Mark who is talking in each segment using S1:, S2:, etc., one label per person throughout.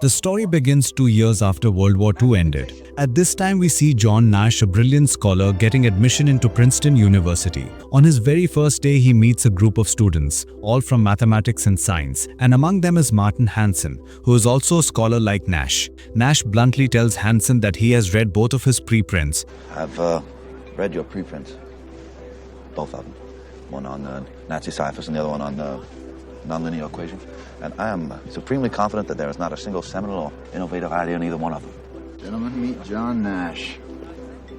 S1: The story begins 2 years after World War II ended. At this time, we see John Nash, a brilliant scholar, getting admission into Princeton University. On his very first day, he meets a group of students, all from mathematics and science, and among them is Martin Hansen, who is also a scholar like Nash. Nash bluntly tells Hansen that he has read both of his preprints.
S2: I've read your preprints, both of them. One on Nazi ciphers and the other one on nonlinear equations. And I am supremely confident that there is not a single seminal or innovative idea in either one of them.
S3: Gentlemen, meet John Nash,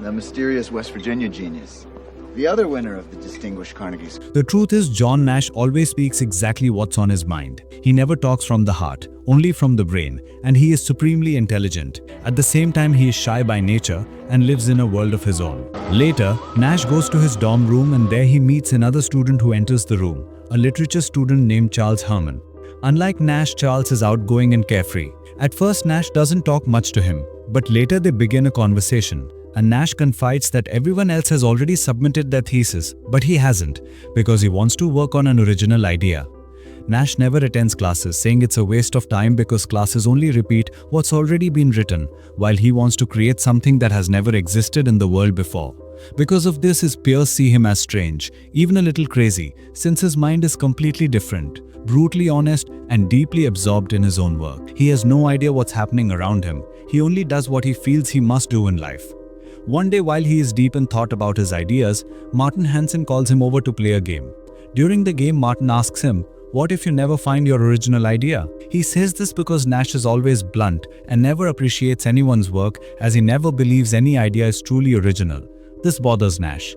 S3: the mysterious West Virginia genius, the other winner of the distinguished Carnegie's.
S1: The truth is, John Nash always speaks exactly what's on his mind. He never talks from the heart, only from the brain, and he is supremely intelligent. At the same time, he is shy by nature and lives in a world of his own. Later, Nash goes to his dorm room, and there he meets another student who enters the room, a literature student named Charles Herman. Unlike Nash, Charles is outgoing and carefree. At first, Nash doesn't talk much to him, but later they begin a conversation, and Nash confides that everyone else has already submitted their thesis, but he hasn't, because he wants to work on an original idea. Nash never attends classes, saying it's a waste of time because classes only repeat what's already been written, while he wants to create something that has never existed in the world before. Because of this, his peers see him as strange, even a little crazy, since his mind is completely different, brutally honest, and deeply absorbed in his own work. He has no idea what's happening around him. He only does what he feels he must do in life. One day, while he is deep in thought about his ideas, Martin Hansen calls him over to play a game. During the game, Martin asks him, "What if you never find your original idea?" He says this because Nash is always blunt and never appreciates anyone's work, as he never believes any idea is truly original. This bothers Nash.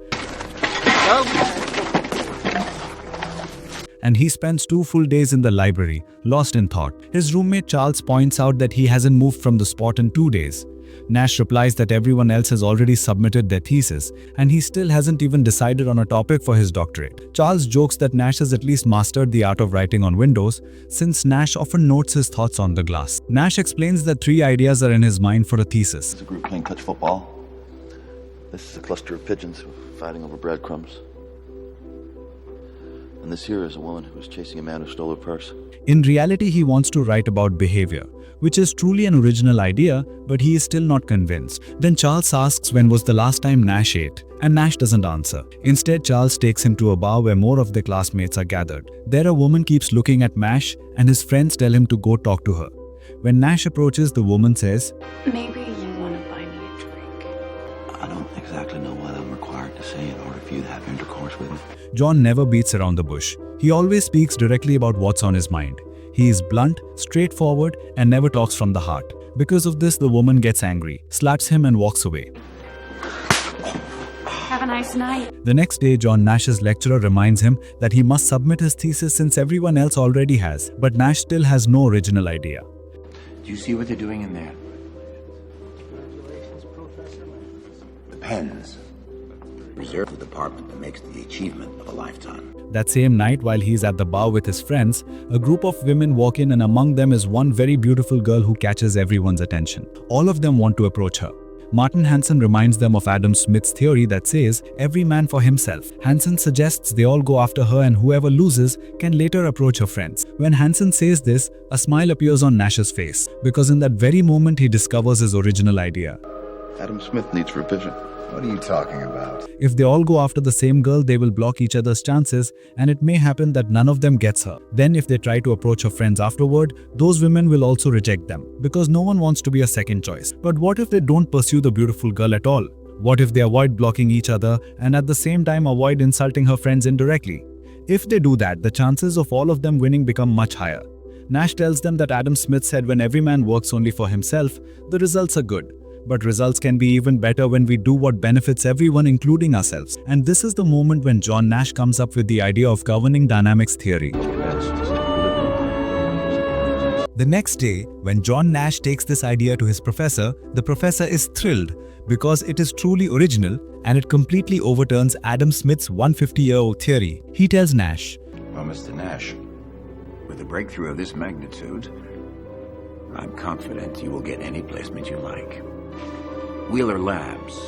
S1: And he spends 2 full days in the library, lost in thought. His roommate Charles points out that he hasn't moved from the spot in 2 days. Nash replies that everyone else has already submitted their thesis, and he still hasn't even decided on a topic for his doctorate. Charles jokes that Nash has at least mastered the art of writing on windows, since Nash often notes his thoughts on the glass. Nash explains that 3 ideas are in his mind for a thesis.
S2: It's a group playing touch football. This is a cluster of pigeons fighting over breadcrumbs. And this here is a woman who was chasing a man who stole her purse.
S1: In reality, he wants to write about behavior, which is truly an original idea, but he is still not convinced. Then Charles asks when was the last time Nash ate, and Nash doesn't answer. Instead, Charles takes him to a bar where more of their classmates are gathered. There, a woman keeps looking at Nash, and his friends tell him to go talk to her. When Nash approaches, the woman says,
S4: "Maybe you want to buy me a drink."
S2: I don't exactly know what I'm required to say in order for you to have intercourse with me.
S1: John never beats around the bush. He always speaks directly about what's on his mind. He is blunt, straightforward, and never talks from the heart. Because of this, the woman gets angry, slaps him, and walks away.
S4: Have a nice night.
S1: The next day, John Nash's lecturer reminds him that he must submit his thesis since everyone else already has, but Nash still has no original idea.
S5: Do you see what they're doing in there? The pens reserve the department that makes the achievement of a lifetime.
S1: That same night, while he's at the bar with his friends, a group of women walk in, and among them is one very beautiful girl who catches everyone's attention. All of them want to approach her. Martin Hansen reminds them of Adam Smith's theory that says, every man for himself. Hansen suggests they all go after her, and whoever loses can later approach her friends. When Hansen says this, a smile appears on Nash's face, because in that very moment he discovers his original idea.
S2: Adam Smith needs revision.
S3: What are you talking about?
S1: If they all go after the same girl, they will block each other's chances, and it may happen that none of them gets her. Then if they try to approach her friends afterward, those women will also reject them, because no one wants to be a second choice. But what if they don't pursue the beautiful girl at all? What if they avoid blocking each other and at the same time avoid insulting her friends indirectly? If they do that, the chances of all of them winning become much higher. Nash tells them that Adam Smith said when every man works only for himself, the results are good. But results can be even better when we do what benefits everyone, including ourselves. And this is the moment when John Nash comes up with the idea of governing dynamics theory. The next day, when John Nash takes this idea to his professor, the professor is thrilled because it is truly original and it completely overturns Adam Smith's 150-year-old theory. He tells Nash,
S5: Well, Mr. Nash, with a breakthrough of this magnitude, I'm confident you will get any placement you like. Wheeler Labs.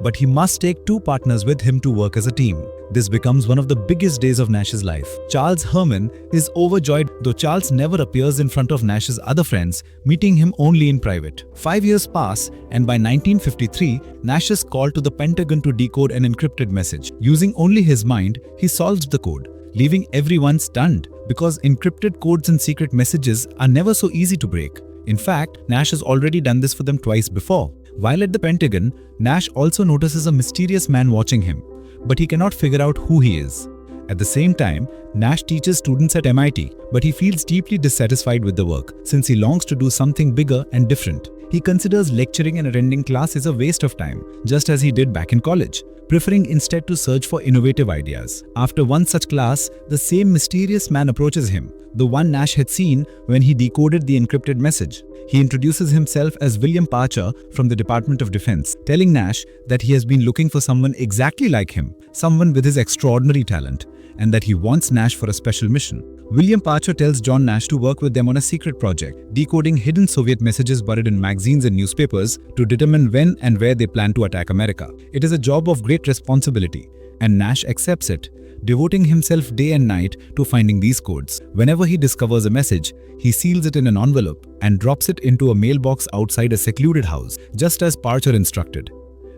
S1: but he must take 2 partners with him to work as a team. This becomes one of the biggest days of Nash's life. Charles Herman is overjoyed, though Charles never appears in front of Nash's other friends, meeting him only in private. 5 years pass, and by 1953, Nash is called to the Pentagon to decode an encrypted message. Using only his mind, he solves the code, leaving everyone stunned, because encrypted codes and secret messages are never so easy to break. In fact, Nash has already done this for them twice before. While at the Pentagon, Nash also notices a mysterious man watching him, but he cannot figure out who he is. At the same time, Nash teaches students at MIT, but he feels deeply dissatisfied with the work, since he longs to do something bigger and different. He considers lecturing and attending classes a waste of time, just as he did back in college, preferring instead to search for innovative ideas. After one such class, the same mysterious man approaches him, the one Nash had seen when he decoded the encrypted message. He introduces himself as William Parcher from the Department of Defense, telling Nash that he has been looking for someone exactly like him, someone with his extraordinary talent, and that he wants Nash for a special mission. William Parcher tells John Nash to work with them on a secret project, decoding hidden Soviet messages buried in magazines and newspapers to determine when and where they plan to attack America. It is a job of great responsibility, and Nash accepts it, devoting himself day and night to finding these codes. Whenever he discovers a message, he seals it in an envelope and drops it into a mailbox outside a secluded house, just as Parcher instructed.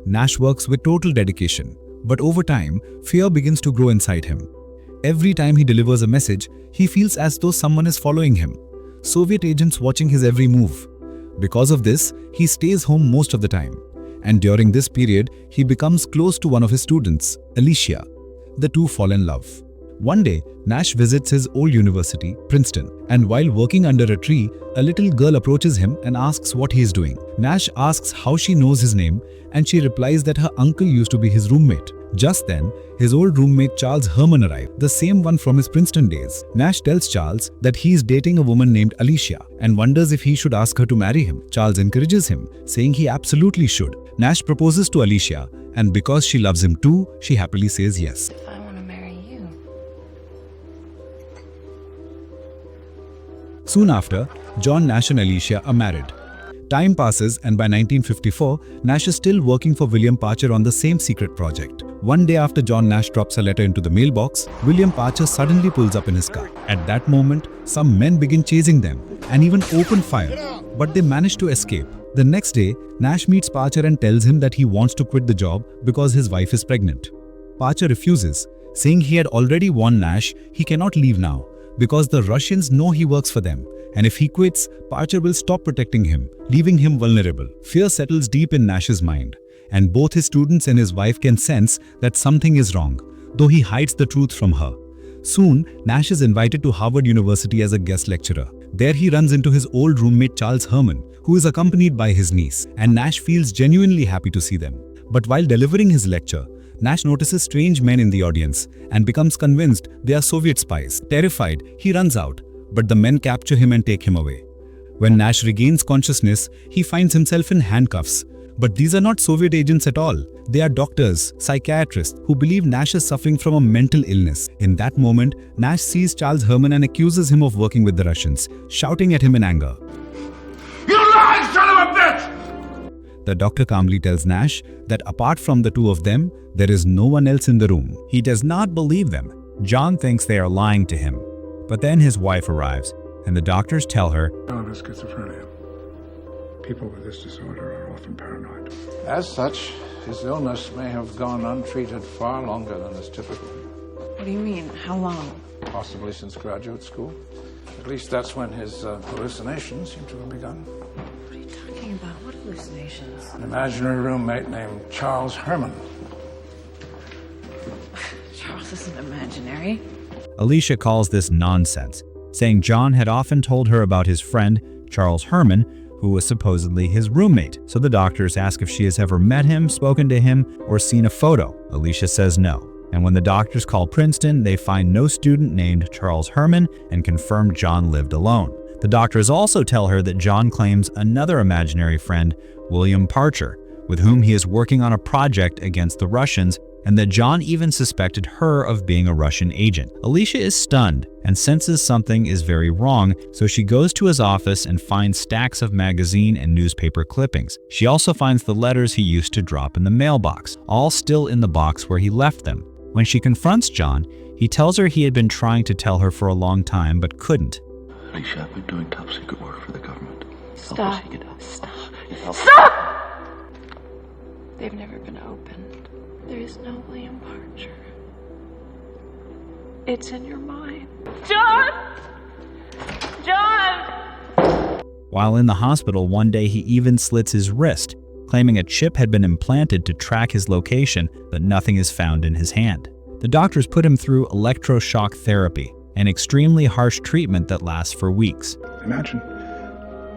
S1: Nash works with total dedication, but over time, fear begins to grow inside him. Every time he delivers a message, he feels as though someone is following him, Soviet agents watching his every move. Because of this, he stays home most of the time, and during this period, he becomes close to one of his students, Alicia. The two fall in love. One day, Nash visits his old university, Princeton, and while working under a tree, a little girl approaches him and asks what he is doing. Nash asks how she knows his name, and she replies that her uncle used to be his roommate. Just then, his old roommate Charles Herman arrived, the same one from his Princeton days. Nash tells Charles that he is dating a woman named Alicia and wonders if he should ask her to marry him. Charles encourages him, saying he absolutely should. Nash proposes to Alicia, and because she loves him too, she happily says yes.
S4: If I want to marry you.
S1: Soon after, John Nash and Alicia are married. Time passes, and by 1954, Nash is still working for William Parcher on the same secret project. One day after John Nash drops a letter into the mailbox, William Parcher suddenly pulls up in his car. At that moment, some men begin chasing them and even open fire, but they manage to escape. The next day, Nash meets Parcher and tells him that he wants to quit the job because his wife is pregnant. Parcher refuses, saying he had already warned Nash he cannot leave now because the Russians know he works for them, and if he quits, Parcher will stop protecting him, leaving him vulnerable. Fear settles deep in Nash's mind, and both his students and his wife can sense that something is wrong, though he hides the truth from her. Soon, Nash is invited to Harvard University as a guest lecturer. There he runs into his old roommate Charles Herman, who is accompanied by his niece, and Nash feels genuinely happy to see them. But while delivering his lecture, Nash notices strange men in the audience and becomes convinced they are Soviet spies. Terrified, he runs out, but the men capture him and take him away. When Nash regains consciousness, he finds himself in handcuffs. But these are not Soviet agents at all. They are doctors, psychiatrists, who believe Nash is suffering from a mental illness. In that moment, Nash sees Charles Herman and accuses him of working with the Russians, shouting at him in anger.
S5: You lying son of a bitch!
S1: The doctor calmly tells Nash that apart from the two of them, there is no one else in the room. He does not believe them. John thinks they are lying to him. But then his wife arrives, and the doctors tell her,
S6: John has schizophrenia. People with this disorder are often paranoid.
S7: As such, his illness may have gone untreated far longer than is typical.
S4: What do you mean? How long?
S7: Possibly since graduate school. At least that's when his hallucinations seem to have begun.
S4: What are you talking about? What hallucinations?
S7: An imaginary roommate named Charles Herman.
S4: Charles isn't imaginary.
S1: Alicia calls this nonsense, saying John had often told her about his friend, Charles Herman, who was supposedly his roommate. So the doctors ask if she has ever met him, spoken to him, or seen a photo. Alicia says no. And when the doctors call Princeton, they find no student named Charles Herman and confirm John lived alone. The doctors also tell her that John claims another imaginary friend, William Parcher, with whom he is working on a project against the Russians, and that John even suspected her of being a Russian agent. Alicia is stunned and senses something is very wrong, so she goes to his office and finds stacks of magazine and newspaper clippings. She also finds the letters he used to drop in the mailbox, all still in the box where he left them. When she confronts John, he tells her he had been trying to tell her for a long time but couldn't.
S2: Alicia, I've been doing top secret work for the government.
S4: Stop.
S2: Stop.
S4: Stop! They've never been opened. There is no William Parcher. It's in your mind. John! John!
S1: While in the hospital, one day he even slits his wrist, claiming a chip had been implanted to track his location, but nothing is found in his hand. The doctors put him through electroshock therapy, an extremely harsh treatment that lasts for weeks.
S6: Imagine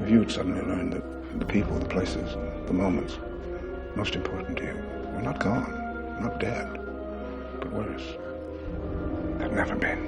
S6: if you had suddenly learned that the people, the places, the moments most important to you were not gone, not dead, but worse, they've never been.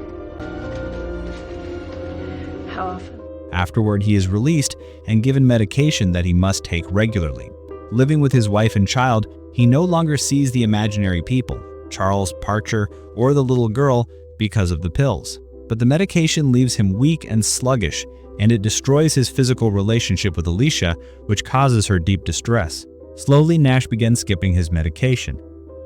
S4: How often?
S1: Afterward, he is released and given medication that he must take regularly. Living with his wife and child, he no longer sees the imaginary people, Charles, Parcher, or the little girl, because of the pills. But the medication leaves him weak and sluggish, and it destroys his physical relationship with Alicia, which causes her deep distress. Slowly, Nash begins skipping his medication.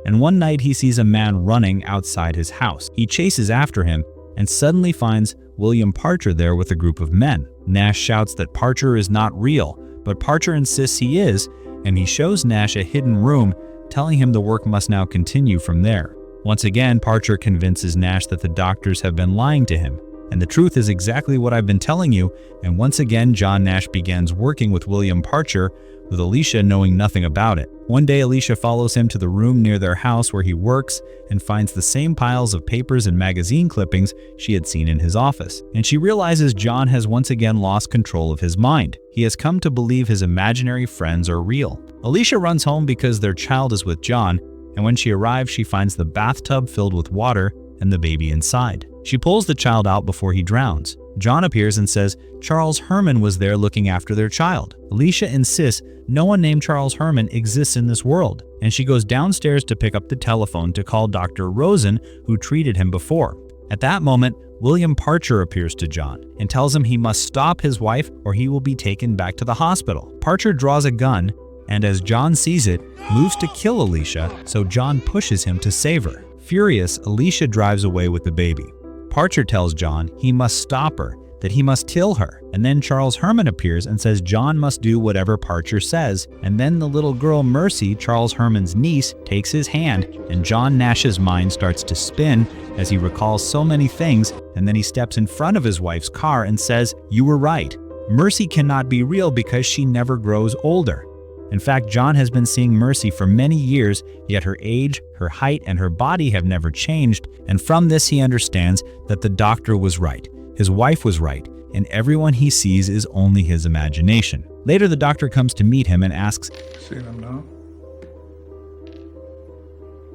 S1: And one night he sees a man running outside his house. He chases after him and suddenly finds William Parcher there with a group of men. Nash shouts that Parcher is not real, but Parcher insists he is, and he shows Nash a hidden room, telling him the work must now continue from there. Once again, Parcher convinces Nash that the doctors have been lying to him, and the truth is exactly what I've been telling you, and once again John Nash begins working with William Parcher, with Alicia knowing nothing about it. One day Alicia follows him to the room near their house where he works and finds the same piles of papers and magazine clippings she had seen in his office. And she realizes John has once again lost control of his mind. He has come to believe his imaginary friends are real. Alicia runs home because their child is with John, and when she arrives she finds the bathtub filled with water and the baby inside. She pulls the child out before he drowns. John appears and says Charles Herman was there looking after their child. Alicia insists no one named Charles Herman exists in this world, and she goes downstairs to pick up the telephone to call Dr. Rosen, who treated him before. At that moment, William Parcher appears to John and tells him he must stop his wife or he will be taken back to the hospital. Parcher draws a gun and, as John sees it, moves to kill Alicia, so John pushes him to save her. Furious, Alicia drives away with the baby. Parcher tells John he must stop her, that he must kill her, and then Charles Herman appears and says John must do whatever Parcher says, and then the little girl Mercy, Charles Herman's niece, takes his hand, and John Nash's mind starts to spin as he recalls so many things, and then he steps in front of his wife's car and says, "You were right. Mercy cannot be real because she never grows older." In fact, John has been seeing Mercy for many years, yet her age, her height, and her body have never changed, and from this he understands that the doctor was right. His wife was right, and everyone he sees is only his imagination. Later, the doctor comes to meet him and asks,
S6: See them now?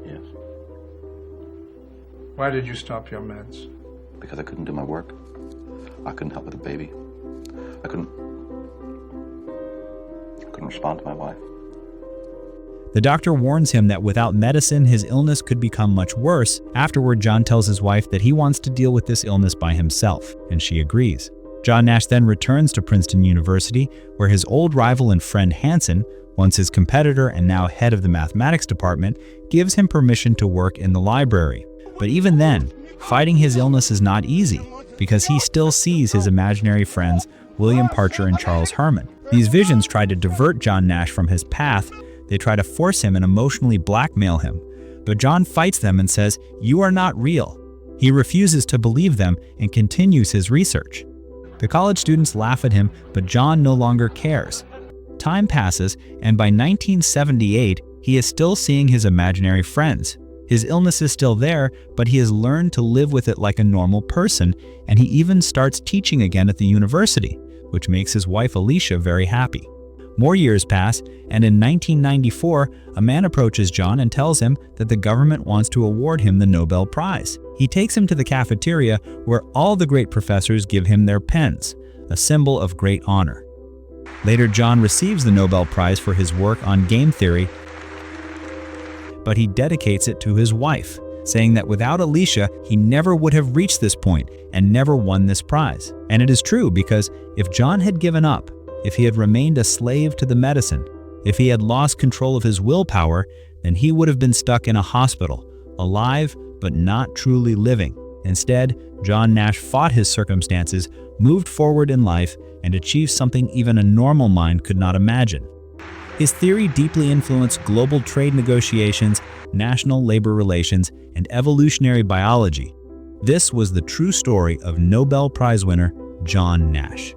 S2: Yes.
S7: Why did you stop your meds?
S2: Because I couldn't do my work. I couldn't help with the baby. I couldn't respond to my wife.
S1: The doctor warns him that without medicine, his illness could become much worse. Afterward, John tells his wife that he wants to deal with this illness by himself, and she agrees. John Nash then returns to Princeton University, where his old rival and friend Hansen, once his competitor and now head of the mathematics department, gives him permission to work in the library. But even then, fighting his illness is not easy, because he still sees his imaginary friends, William Parcher and Charles Herman. These visions try to divert John Nash from his path. They try to force him and emotionally blackmail him. But John fights them and says, "You are not real." He refuses to believe them and continues his research. The college students laugh at him, but John no longer cares. Time passes, and by 1978, he is still seeing his imaginary friends. His illness is still there, but he has learned to live with it like a normal person, and he even starts teaching again at the university, which makes his wife Alicia very happy. More years pass, and in 1994, a man approaches John and tells him that the government wants to award him the Nobel Prize. He takes him to the cafeteria where all the great professors give him their pens, a symbol of great honor. Later, John receives the Nobel Prize for his work on game theory, but he dedicates it to his wife, saying that without Alicia, he never would have reached this point and never won this prize. And it is true, because if John had given up, if he had remained a slave to the medicine, if he had lost control of his willpower, then he would have been stuck in a hospital, alive but not truly living. Instead, John Nash fought his circumstances, moved forward in life, and achieved something even a normal mind could not imagine. His theory deeply influenced global trade negotiations, national labor relations, and evolutionary biology. This was the true story of Nobel Prize winner John Nash.